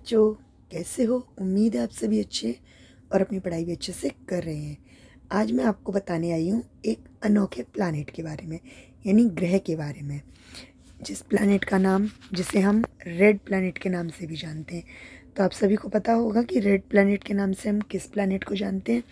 बच्चों, कैसे हो? उम्मीद है आप सभी अच्छे और अपनी पढ़ाई भी अच्छे से कर रहे हैं। आज मैं आपको बताने आई हूँ एक अनोखे प्लैनेट के बारे में, यानी ग्रह के बारे में, जिस प्लैनेट का नाम जिसे हम रेड प्लैनेट के नाम से भी जानते हैं। तो आप सभी को पता होगा कि रेड प्लैनेट के नाम से हम किस प्लैनेट को जानते हैं।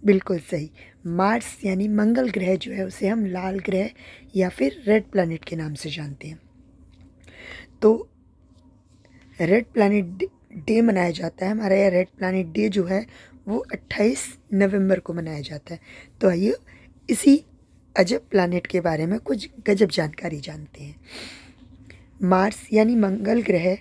बिल्कुल सही, मार्स यानी मंगल ग्रह जो है उसे हम लाल ग्रह या फिर रेड प्लैनेट के नाम से जानते हैं। तो रेड प्लैनेट डे मनाया जाता है। हमारा यह रेड प्लैनेट डे जो है वो 28 नवंबर को मनाया जाता है। तो आइए इसी अजब प्लैनेट के बारे में कुछ गजब जानकारी जानते हैं। मार्स यानी मंगल ग्रह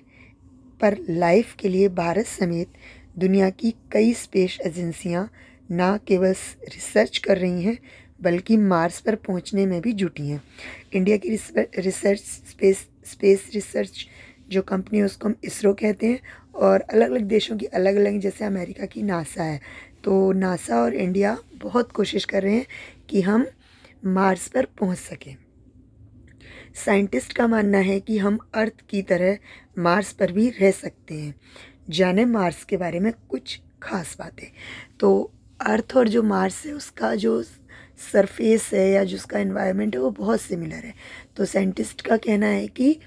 पर लाइफ के लिए भारत समेत दुनिया की कई स्पेस एजेंसियां न केवल रिसर्च कर रही हैं बल्कि मार्स पर पहुंचने में भी जुटी हैं। इंडिया की रिसर्च स्पेस रिसर्च जो कंपनी है उसको हम इसरो कहते हैं, और अलग अलग देशों की अलग अलग, जैसे अमेरिका की नासा है। तो नासा और इंडिया बहुत कोशिश कर रहे हैं कि हम मार्स पर पहुंच सकें। साइंटिस्ट का मानना है कि हम अर्थ की तरह मार्स पर भी रह सकते हैं। जाने मार्स के बारे में कुछ खास बातें। तो अर्थ और जो मार्स है उसका जो सरफेस है या जो उसका एनवायरनमेंट है वो बहुत सिमिलर है। तो साइंटिस्ट का कहना है कि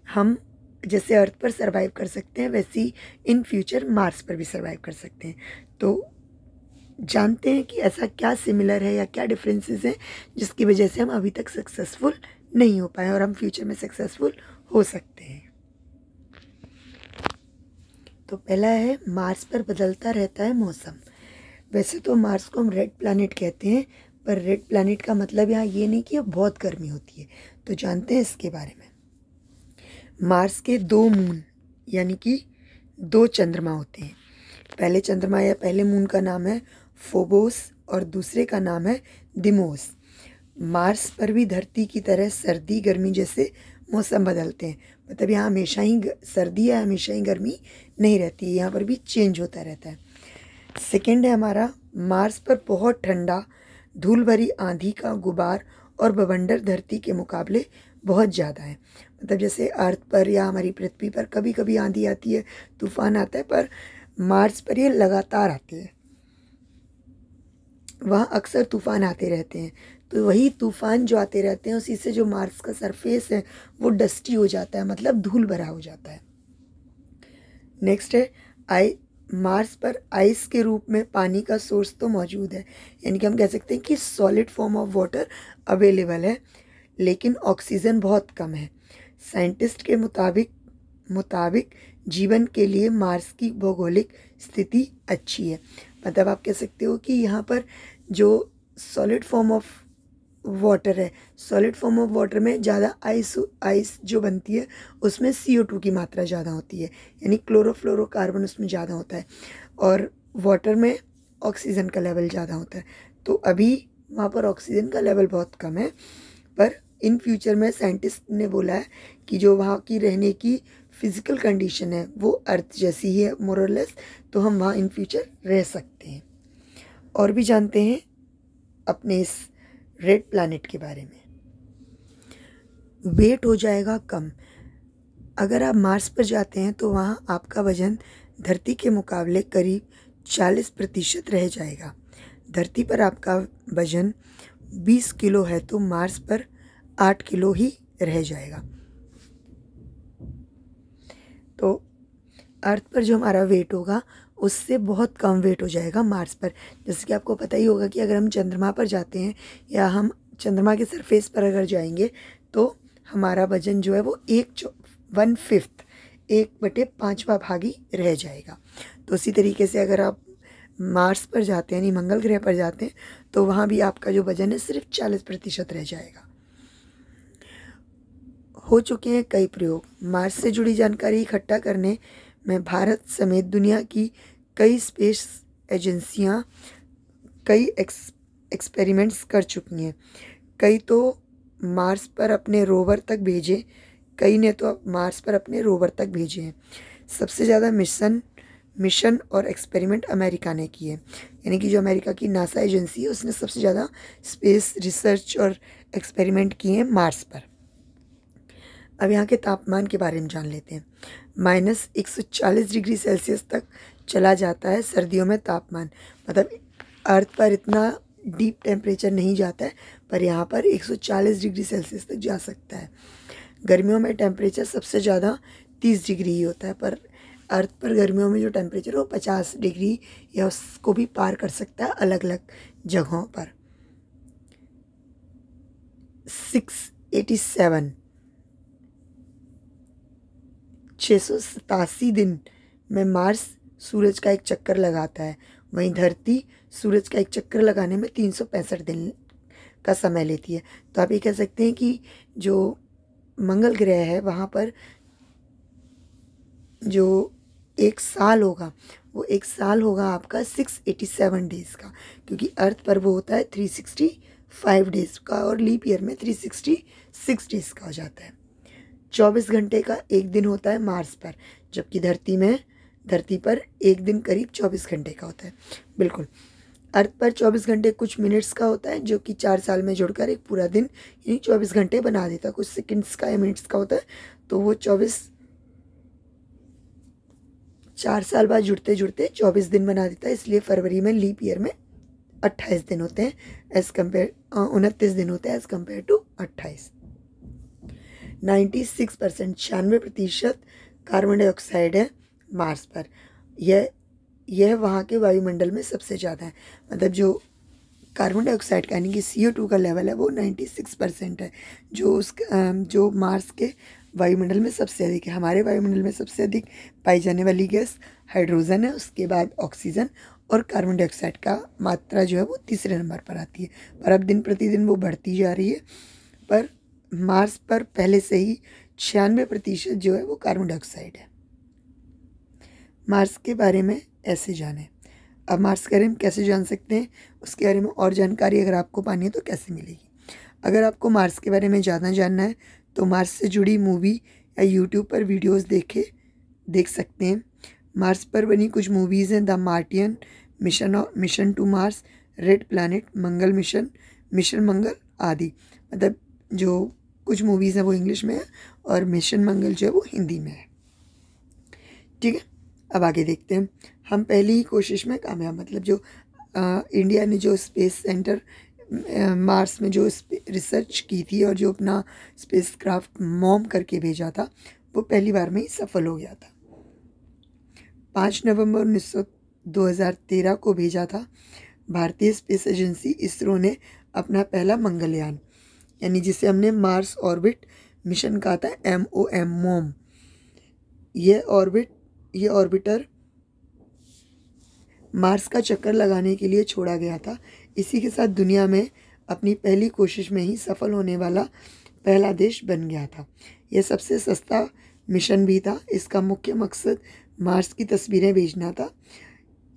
हम जैसे अर्थ पर सरवाइव कर सकते हैं वैसी इन फ्यूचर मार्स पर भी सरवाइव कर सकते हैं। तो जानते हैं कि ऐसा क्या सिमिलर है या क्या डिफरेंसेस हैं जिसकी वजह से हम अभी तक सक्सेसफुल नहीं हो पाए और हम फ्यूचर में सक्सेसफुल हो सकते हैं। तो पहला है, मार्स पर बदलता रहता है मौसम। वैसे तो मार्स को हम रेड प्लैनेट कहते हैं, पर रेड प्लैनेट का मतलब यहाँ ये नहीं कि बहुत गर्मी होती है। तो जानते हैं इसके बारे में। मार्स के 2 मून यानी कि 2 चंद्रमा होते हैं। पहले चंद्रमा या पहले मून का नाम है फोबोस और दूसरे का नाम है दिमोस। मार्स पर भी धरती की तरह सर्दी गर्मी जैसे मौसम बदलते हैं। मतलब यहाँ हमेशा ही सर्दी या हमेशा ही गर्मी नहीं रहती है, यहाँ पर भी चेंज होता रहता है। सेकेंड है हमारा, मार्स पर बहुत ठंडा, धूल भरी आंधी का गुबार और बवंडर धरती के मुकाबले बहुत ज़्यादा है। मतलब जैसे अर्थ पर या हमारी पृथ्वी पर कभी कभी आंधी आती है, तूफान आता है, पर मार्स पर ये लगातार आते हैं। वहाँ अक्सर तूफान आते रहते हैं। तो वही तूफान जो आते रहते हैं उसी से जो मार्स का सरफेस है वो डस्टी हो जाता है, मतलब धूल भरा हो जाता है। नेक्स्ट है मार्स पर आइस के रूप में पानी का सोर्स तो मौजूद है, यानी कि हम कह सकते हैं कि solid form of water available है, लेकिन ऑक्सीजन बहुत कम है। साइंटिस्ट के मुताबिक जीवन के लिए मार्स की भौगोलिक स्थिति अच्छी है। मतलब आप कह सकते हो कि यहाँ पर जो सॉलिड फॉर्म ऑफ वाटर है, सॉलिड फॉर्म ऑफ वाटर में ज़्यादा आइस जो बनती है उसमें CO2 की मात्रा ज़्यादा होती है, यानी क्लोरोफ्लोरोकार्बन उसमें ज़्यादा होता है, और वाटर में ऑक्सीजन का लेवल ज़्यादा होता है। तो अभी वहाँ पर ऑक्सीजन का लेवल बहुत कम है, पर इन फ्यूचर में साइंटिस्ट ने बोला है कि जो वहाँ की रहने की फिजिकल कंडीशन है वो अर्थ जैसी ही है मोर और लेस। तो हम वहाँ इन फ्यूचर रह सकते हैं। और भी जानते हैं अपने इस रेड प्लैनेट के बारे में। वेट हो जाएगा कम। अगर आप मार्स पर जाते हैं तो वहाँ आपका वजन धरती के मुकाबले करीब 40% रह जाएगा। धरती पर आपका वजन 20 किलो है तो मार्स पर 8 किलो ही रह जाएगा। तो अर्थ पर जो हमारा वेट होगा उससे बहुत कम वेट हो जाएगा मार्स पर। जैसे कि आपको पता ही होगा कि अगर हम चंद्रमा पर जाते हैं या हम चंद्रमा के सरफेस पर अगर जाएंगे तो हमारा वजन जो है वो 1/5 भागी रह जाएगा। तो उसी तरीके से अगर आप मार्स पर जाते हैं यानी मंगल ग्रह पर जाते हैं तो वहाँ भी आपका जो वजन है सिर्फ 40% रह जाएगा। हो चुके हैं कई प्रयोग। मार्स से जुड़ी जानकारी इकट्ठा करने में भारत समेत दुनिया की कई स्पेस एजेंसियां कई एक्सपेरिमेंट्स कर चुकी हैं। कई तो मार्स पर अपने रोवर तक भेजे, कई ने तो मार्स पर अपने रोवर तक भेजे हैं। सबसे ज़्यादा मिशन और एक्सपेरिमेंट अमेरिका ने किए, यानी कि जो अमेरिका की नासा एजेंसी है उसने सबसे ज़्यादा स्पेस रिसर्च और एक्सपेरिमेंट किए हैं मार्स पर। अब यहाँ के तापमान के बारे में जान लेते हैं। -140 डिग्री सेल्सियस तक चला जाता है सर्दियों में तापमान। मतलब अर्थ पर इतना डीप टेम्परेचर नहीं जाता है, पर यहाँ पर 140 डिग्री सेल्सियस तक जा सकता है। गर्मियों में टेम्परेचर सबसे ज़्यादा 30 डिग्री ही होता है, पर अर्थ पर गर्मियों में जो टेम्परेचर है वो 50 डिग्री या उसको भी पार कर सकता है अलग अलग जगहों पर। 687 दिन में मार्स सूरज का एक चक्कर लगाता है, वहीं धरती सूरज का एक चक्कर लगाने में 365 दिन का समय लेती है। तो आप ये कह सकते हैं कि जो मंगल ग्रह है वहाँ पर जो एक साल होगा वो एक साल होगा आपका 687 डेज़ का, क्योंकि अर्थ पर वो होता है 365 डेज़ का और लीप ईयर में 366 डेज़ का हो जाता है। 24 घंटे का एक दिन होता है मार्स पर, जबकि धरती पर एक दिन करीब 24 घंटे का होता है। बिल्कुल, अर्थ पर 24 घंटे कुछ मिनट्स का होता है, जो कि 4 साल में जुड़कर एक पूरा दिन यानी 24 घंटे बना देता है। कुछ सेकंड्स का या मिनट्स का होता है, तो वो 4 साल बाद जुड़ते जुड़ते 24 दिन बना देता है। इसलिए फरवरी में लीप ईयर में 28 दिन होते हैं एज़ कम्पेयर 29 दिन होते हैं as compared to 28। 96% carbon dioxide है मार्स पर। यह वहाँ के वायुमंडल में सबसे ज़्यादा है। मतलब जो कार्बन डाइऑक्साइड का यानी कि CO2 का लेवल है वो 96% है, जो मार्स के वायुमंडल में सबसे अधिक है। हमारे वायुमंडल में सबसे अधिक पाई जाने वाली गैस हाइड्रोजन है, उसके बाद ऑक्सीजन और कार्बन डाइऑक्साइड का मात्रा जो है वो तीसरे नंबर पर आती है। पर अब दिन प्रतिदिन वो बढ़ती जा रही है। पर मार्स पर पहले से ही 96% जो है वो कार्बन डाइऑक्साइड है। मार्स के बारे में ऐसे जाने। अब मार्स के बारे में कैसे जान सकते हैं, उसके बारे में और जानकारी अगर आपको पानी है तो कैसे मिलेगी। अगर आपको मार्स के बारे में ज़्यादा जानना है तो मार्स से जुड़ी मूवी या यूट्यूब पर वीडियोस देख सकते हैं। मार्स पर बनी कुछ मूवीज़ हैं the Martian, mission to Mars, red planet, Mangal mission, mission Mangal आदि। मतलब जो कुछ मूवीज़ हैं वो इंग्लिश में है और मिशन मंगल जो है वो हिंदी में है। ठीक है, अब आगे देखते हैं। हम पहली ही कोशिश में कामयाब, मतलब जो इंडिया ने जो स्पेस सेंटर मार्स में जो रिसर्च की थी और जो अपना स्पेस क्राफ्ट मॉम करके भेजा था वो पहली बार में ही सफल हो गया था। 5 नवंबर 2013 को भेजा था। भारतीय स्पेस एजेंसी इसरो ने अपना पहला मंगलयान, यानी जिसे हमने मार्स ऑर्बिट मिशन कहा था, MOM। ये ऑर्बिटर मार्स का चक्कर लगाने के लिए छोड़ा गया था। इसी के साथ दुनिया में अपनी पहली कोशिश में ही सफल होने वाला पहला देश बन गया था। यह सबसे सस्ता मिशन भी था। इसका मुख्य मकसद मार्स की तस्वीरें भेजना था।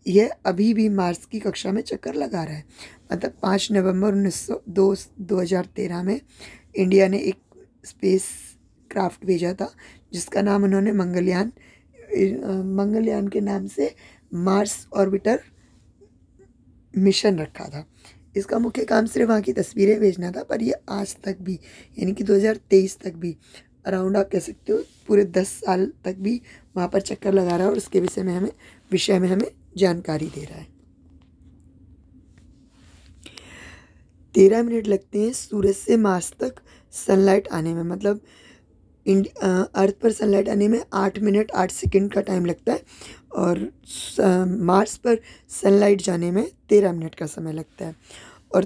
यह अभी भी मार्स की कक्षा में चक्कर लगा रहा है। मतलब 5 नवंबर 2013 में इंडिया ने एक स्पेस क्राफ्ट भेजा था जिसका नाम उन्होंने मंगलयान के नाम से मार्स ऑर्बिटर मिशन रखा था। इसका मुख्य काम सिर्फ वहाँ की तस्वीरें भेजना था, पर यह आज तक भी यानी कि 2023 तक भी अराउंड आप कह सकते हो पूरे 10 साल तक भी वहाँ पर चक्कर लगा रहा है और उसके विषय में हमें जानकारी दे रहा है। 13 मिनट लगते हैं सूरज से मार्स तक सनलाइट आने में। मतलब अर्थ पर सनलाइट आने में 8 मिनट 8 सेकंड का टाइम लगता है और मार्स पर सनलाइट जाने में 13 मिनट का समय लगता है। और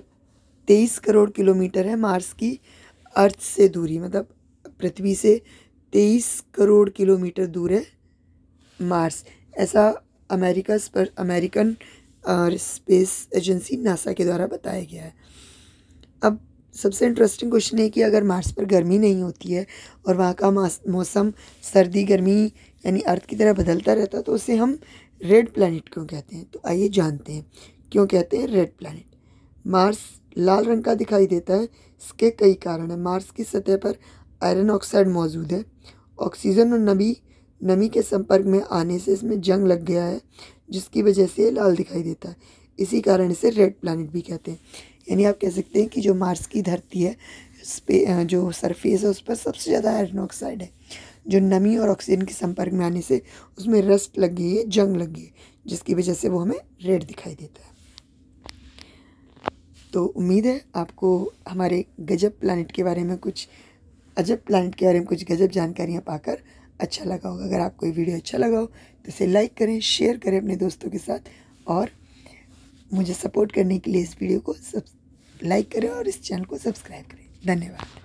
23 करोड़ किलोमीटर है मार्स की अर्थ से दूरी। मतलब पृथ्वी से 23 करोड़ किलोमीटर दूर है मार्स। ऐसा अमेरिकन स्पेस एजेंसी नासा के द्वारा बताया गया है। अब सबसे इंटरेस्टिंग क्वेश्चन है कि अगर मार्स पर गर्मी नहीं होती है और वहाँ का मौसम सर्दी गर्मी यानी अर्थ की तरह बदलता रहता है तो उसे हम रेड प्लैनेट क्यों कहते हैं। तो आइए जानते हैं क्यों कहते हैं रेड प्लैनेट। मार्स लाल रंग का दिखाई देता है, इसके कई कारण हैं। मार्स की सतह पर आयरन ऑक्साइड मौजूद है। ऑक्सीजन और नमी के संपर्क में आने से इसमें जंग लग गया है, जिसकी वजह से ये लाल दिखाई देता है। इसी कारण इसे रेड प्लैनेट भी कहते हैं। यानी आप कह सकते हैं कि जो मार्स की धरती है, जो सरफेस है, उस पर सबसे ज़्यादा आयरन ऑक्साइड है। जो नमी और ऑक्सीजन के संपर्क में आने से उसमें रस्ट लग गई है, जंग लग गई है, जिसकी वजह से वो हमें रेड दिखाई देता है। तो उम्मीद है आपको हमारे गजब प्लैनेट के बारे में कुछ अजब प्लैनेट के बारे में कुछ गजब जानकारियाँ पाकर अच्छा लगा होगा। अगर आपको ये वीडियो अच्छा लगा हो तो इसे लाइक करें, शेयर करें अपने दोस्तों के साथ, और मुझे सपोर्ट करने के लिए इस वीडियो को लाइक करें और इस चैनल को सब्सक्राइब करें। धन्यवाद।